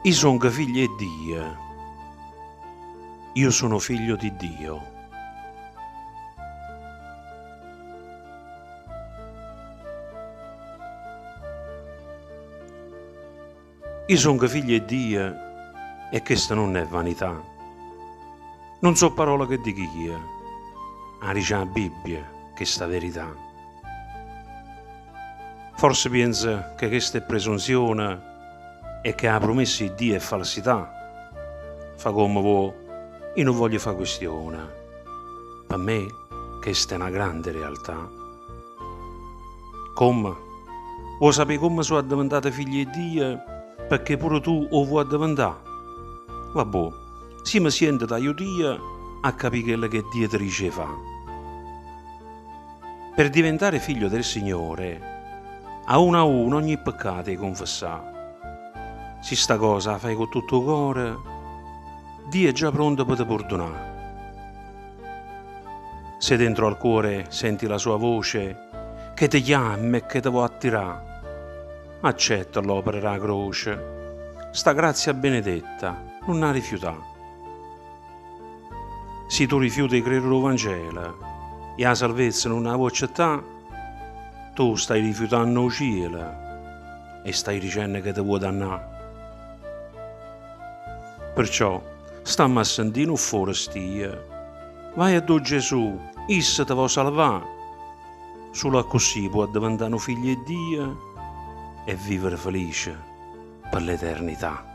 Io sono figlio di Dio. Io sono figlio di Dio. Io sono figlio di Dio e questa non è vanità. Non so parole che dico io, ma dice la Bibbia questa verità. Forse pensa che questa è presunzione e che la promessa di Dio è falsità. Fa come vuoi, io non voglio fare questione. Per me questa è una grande realtà. Come? Vuoi sapere come sono diventato figlio di Dio? Perché pure tu lo vuoi diventare? Vabbè, se mi sento da aiutare a capire quello che Dio ti dice fa. Per diventare figlio del Signore, a uno ogni peccato è confessato. Se sta cosa la fai con tutto il cuore, Dio è già pronto per te perdonare. Se dentro al cuore senti la sua voce che ti chiama e che ti vuole attirare, accetta l'opera della croce. Sta grazia benedetta, non la rifiutare. Se tu rifiuti di credere al Vangelo e la salvezza non la vuoi accettare, tu stai rifiutando il cielo e stai dicendo che ti vuoi dannare. Perciò stammi a sentire un fuori stia. Vai a do Gesù, issa ti vuole salvare. Solo così può diventare un figlio di Dio e vivere felice per l'eternità.